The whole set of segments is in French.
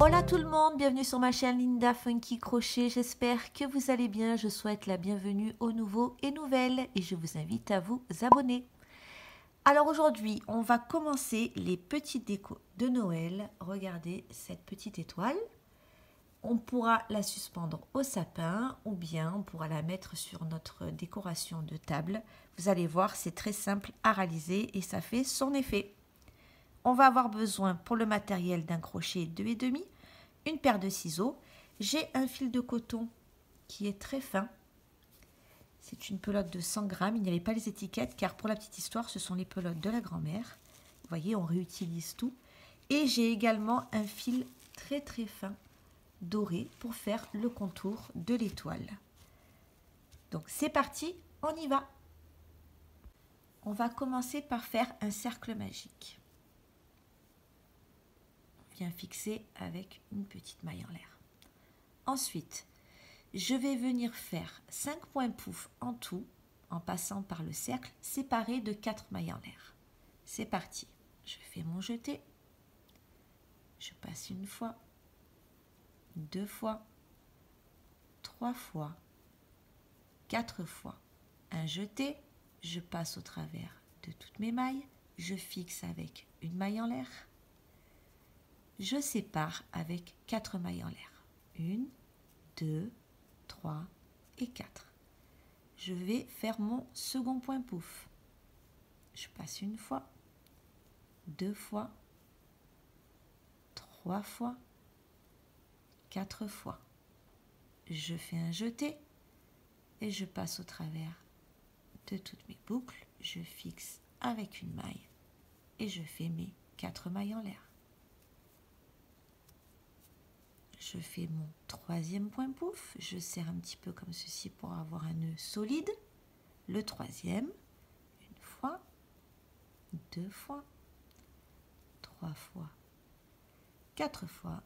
Hola tout le monde, bienvenue sur ma chaîne Linda Funky Crochet, j'espère que vous allez bien, je souhaite la bienvenue aux nouveaux et nouvelles et je vous invite à vous abonner. Alors aujourd'hui, on va commencer les petites décos de Noël. Regardez cette petite étoile, on pourra la suspendre au sapin ou bien on pourra la mettre sur notre décoration de table. Vous allez voir, c'est très simple à réaliser et ça fait son effet. On va avoir besoin pour le matériel d'un crochet 2,5, une paire de ciseaux. J'ai un fil de coton qui est très fin. C'est une pelote de 100 grammes. Il n'y avait pas les étiquettes car pour la petite histoire, ce sont les pelotes de la grand-mère. Vous voyez, on réutilise tout. Et j'ai également un fil très très fin doré pour faire le contour de l'étoile. Donc c'est parti, on y va. On va commencer par faire un cercle magique. Fixé avec une petite maille en l'air. Ensuite, je vais venir faire 5 points pouf en tout en passant par le cercle séparé de 4 mailles en l'air. C'est parti. Je fais mon jeté. Je passe une fois, 2 fois, 3 fois, 4 fois. Un jeté, je passe au travers de toutes mes mailles, je fixe avec une maille en l'air. Je sépare avec 4 mailles en l'air. 1, 2, 3 et 4. Je vais faire mon second point pouf. Je passe une fois, 2 fois, 3 fois, 4 fois. Je fais un jeté et je passe au travers de toutes mes boucles. Je fixe avec une maille et je fais mes 4 mailles en l'air. Je fais mon troisième point pouf, je serre un petit peu comme ceci pour avoir un nœud solide. Le troisième, une fois, 2 fois, 3 fois, 4 fois,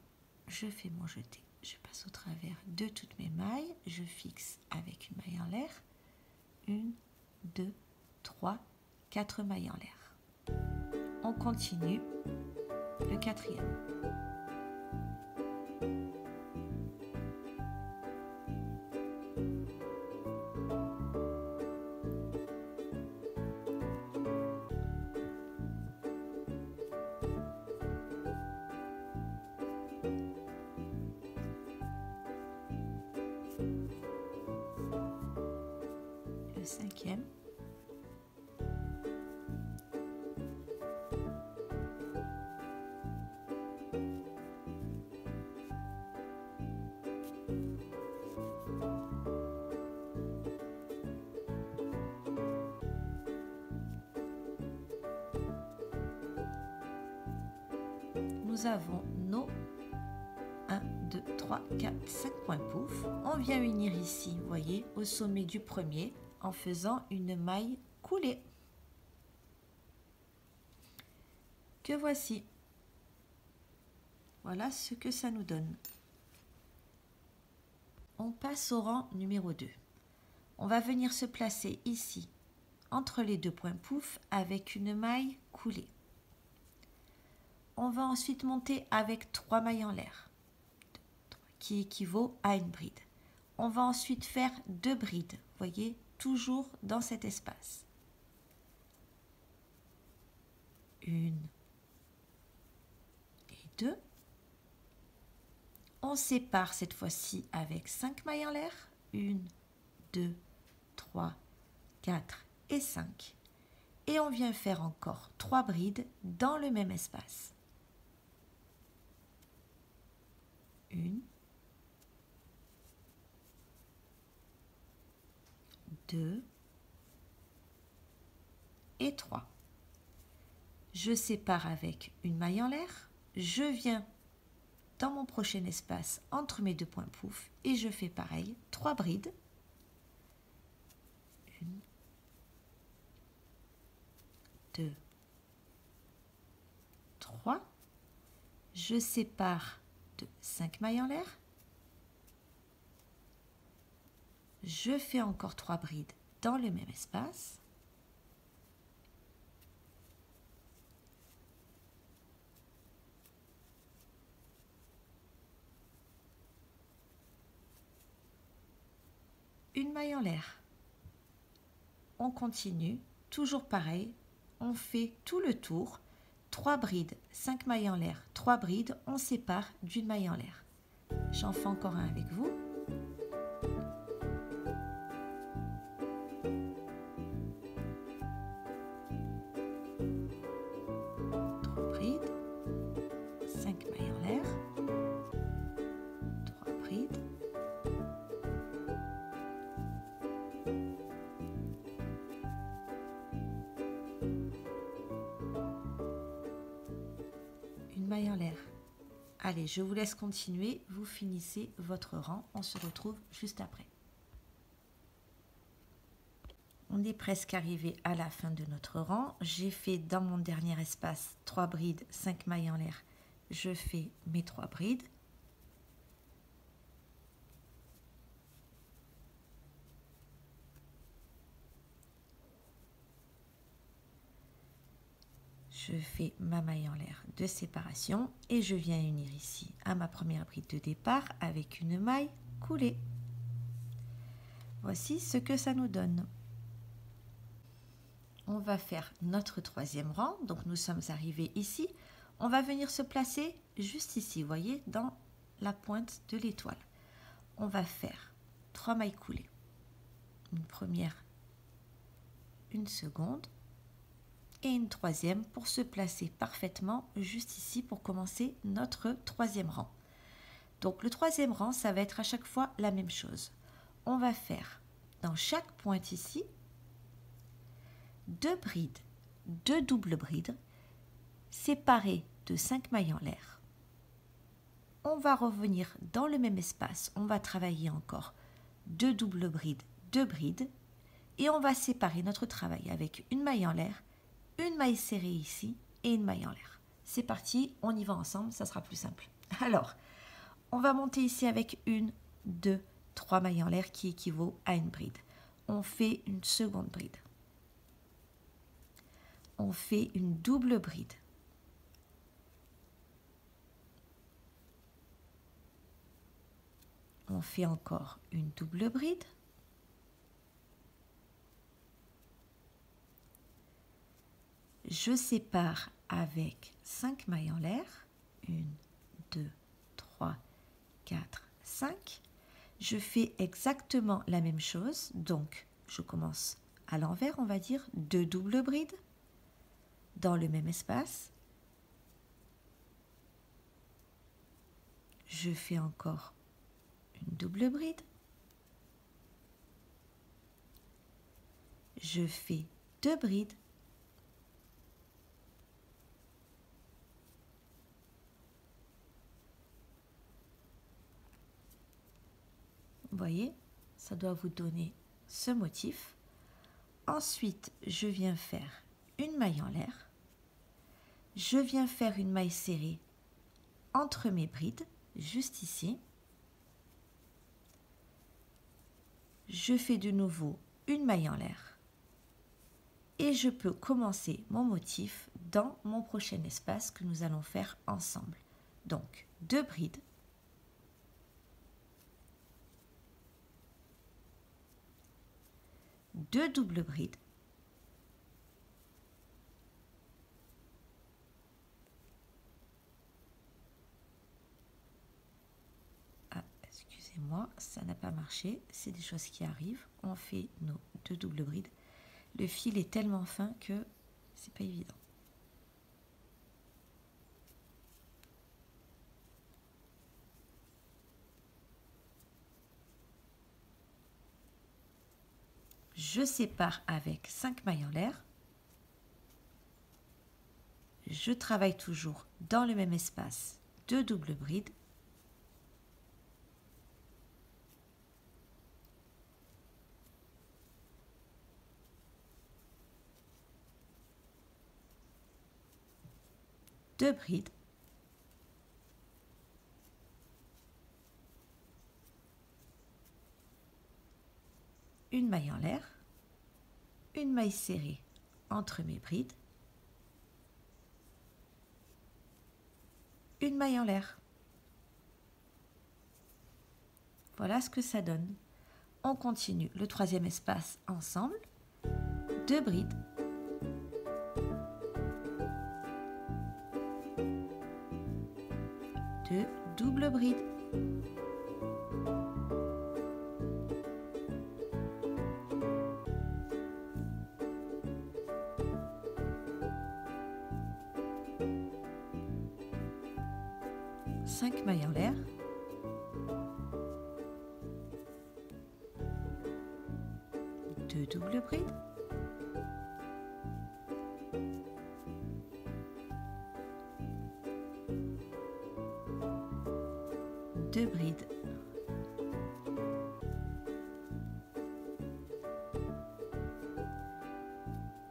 je fais mon jeté. Je passe au travers de toutes mes mailles, je fixe avec une maille en l'air. 1, 2, 3, 4 mailles en l'air. On continue le quatrième. Le cinquième. Nous avons nos 1, 2, 3, 4, 5 points pouf. On vient unir ici, vous voyez, au sommet du premier en faisant une maille coulée. Que voici. Voilà ce que ça nous donne. On passe au rang numéro 2. On va venir se placer ici, entre les deux points pouf, avec une maille coulée. On va ensuite monter avec 3 mailles en l'air, qui équivaut à une bride. On va ensuite faire 2 brides, voyez, toujours dans cet espace. 1 et 2. On sépare cette fois-ci avec 5 mailles en l'air. 1, 2, 3, 4 et 5. Et on vient faire encore 3 brides dans le même espace. 1, 2 et 3. Je sépare avec une maille en l'air. Je viens dans mon prochain espace entre mes deux points pouf et je fais pareil, 3 brides. 1, 2, 3. Je sépare de 5 mailles en l'air. Je fais encore 3 brides dans le même espace. une maille en l'air. On continue, toujours pareil, on fait tout le tour, 3 brides, 5 mailles en l'air, 3 brides, on sépare d'une maille en l'air. J'en fais encore un avec vous. Brides, 5 mailles en l'air, 3 brides, une maille en l'air. Allez, je vous laisse continuer, vous finissez votre rang, on se retrouve juste après. On est presque arrivé à la fin de notre rang. J'ai fait dans mon dernier espace 3 brides, 5 mailles en l'air. Je fais mes 3 brides. Je fais ma maille en l'air de séparation et je viens unir ici à ma première bride de départ avec une maille coulée. Voici ce que ça nous donne. On va faire notre 3e rang, donc nous sommes arrivés ici. On va venir se placer juste ici, vous voyez, dans la pointe de l'étoile. On va faire 3 mailles coulées. Une première, une seconde et une troisième pour se placer parfaitement juste ici pour commencer notre 3e rang. Donc le 3e rang, ça va être à chaque fois la même chose. On va faire dans chaque pointe ici 2 brides, 2 doubles brides séparées de 5 mailles en l'air. On va revenir dans le même espace, on va travailler encore 2 doubles brides, 2 brides et on va séparer notre travail avec une maille en l'air, une maille serrée ici et une maille en l'air. C'est parti, on y va ensemble, ça sera plus simple. Alors, on va monter ici avec 1, 2, 3 mailles en l'air qui équivaut à une bride. On fait une seconde bride. On fait une double bride. On fait encore une double bride. Je sépare avec 5 mailles en l'air. 1, 2, 3, 4, 5. Je fais exactement la même chose. Donc, je commence à l'envers, on va dire 2 doubles brides dans le même espace. Je fais encore une double bride. Je fais 2 brides. Vous voyez, ça doit vous donner ce motif. Ensuite, je viens faire une maille en l'air. Je viens faire une maille serrée entre mes brides, juste ici. Je fais de nouveau une maille en l'air. Et je peux commencer mon motif dans mon prochain espace que nous allons faire ensemble. Donc, 2 brides. Deux doubles brides. Ah, excusez-moi, ça n'a pas marché. C'est des choses qui arrivent. On fait nos 2 doubles brides. Le fil est tellement fin que c'est pas évident. Je sépare avec 5 mailles en l'air. Je travaille toujours dans le même espace, 2 doubles brides. Deux brides. Une maille en l'air. Une maille serrée entre mes brides. Une maille en l'air. Voilà ce que ça donne. On continue le troisième espace ensemble. 2 brides. 2 doubles brides. 5 mailles en l'air. 2 doubles brides. 2 brides.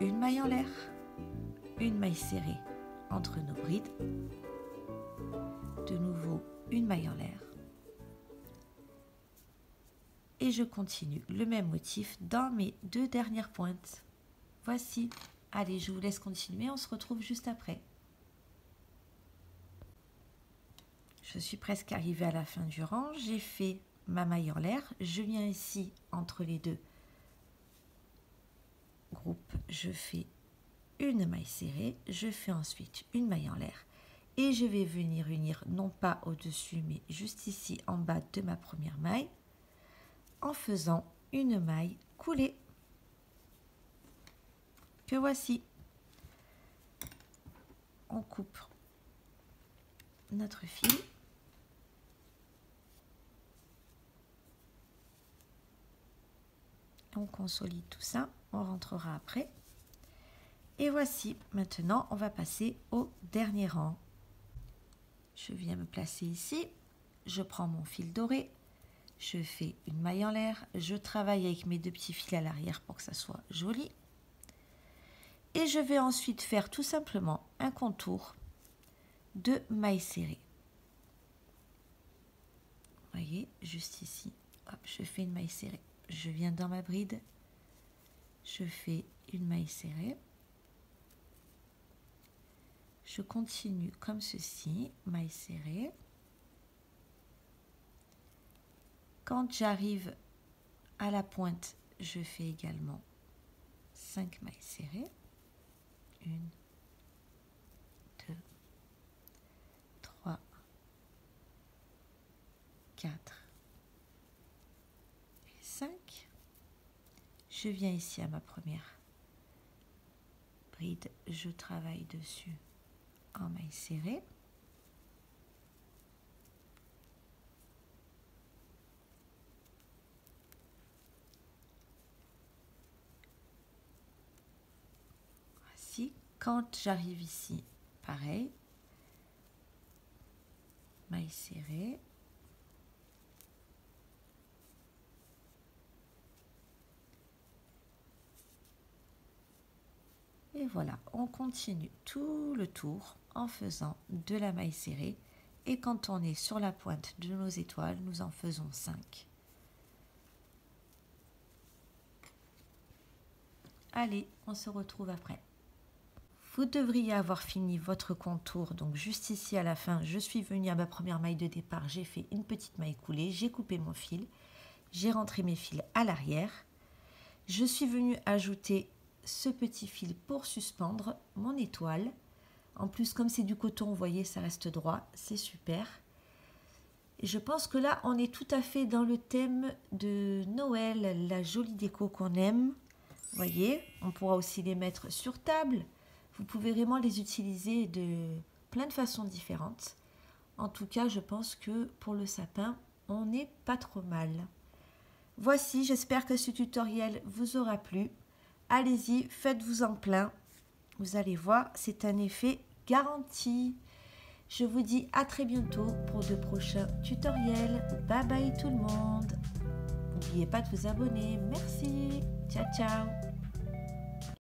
1 maille en l'air. 1 maille serrée entre nos brides. De nouveau 1 maille en l'air. Et je continue le même motif dans mes 2 dernières pointes. Voici. Allez, je vous laisse continuer, on se retrouve juste après. Je suis presque arrivée à la fin du rang, j'ai fait ma maille en l'air, je viens ici entre les 2 groupes, je fais une maille serrée, je fais ensuite une maille en l'air et je vais venir unir non pas au-dessus mais juste ici en bas de ma première maille en faisant une maille coulée que voici. On coupe notre fil. On consolide tout ça, on rentrera après. Et voici, maintenant on va passer au dernier rang. Je viens me placer ici, je prends mon fil doré, je fais une maille en l'air, je travaille avec mes 2 petits fils à l'arrière pour que ça soit joli. Et je vais ensuite faire tout simplement un contour de mailles serrées. Vous voyez, juste ici, hop, je fais une maille serrée. Je viens dans ma bride, je fais une maille serrée, je continue comme ceci, maille serrée. Quand j'arrive à la pointe, je fais également 5 mailles serrées, 1, 2, 3, 4, 5. Je viens ici à ma première bride, je travaille dessus en maille serrée. Voici, quand j'arrive ici, pareil, maille serrée. Et voilà, on continue tout le tour en faisant de la maille serrée. Et quand on est sur la pointe de nos étoiles, nous en faisons 5. Allez, on se retrouve après. Vous devriez avoir fini votre contour. Donc juste ici à la fin, je suis venue à ma première maille de départ. J'ai fait une petite maille coulée, j'ai coupé mon fil. J'ai rentré mes fils à l'arrière. Je suis venue ajouter ce petit fil pour suspendre mon étoile. En plus, comme c'est du coton, vous voyez, ça reste droit, c'est super. Et je pense que là, on est tout à fait dans le thème de Noël, la jolie déco qu'on aime. Vous voyez, on pourra aussi les mettre sur table. Vous pouvez vraiment les utiliser de plein de façons différentes. En tout cas, je pense que pour le sapin, on n'est pas trop mal. Voici, j'espère que ce tutoriel vous aura plu. Allez-y, faites-vous en plein. Vous allez voir, c'est un effet garanti. Je vous dis à très bientôt pour de prochains tutoriels. Bye bye tout le monde. N'oubliez pas de vous abonner. Merci. Ciao, ciao.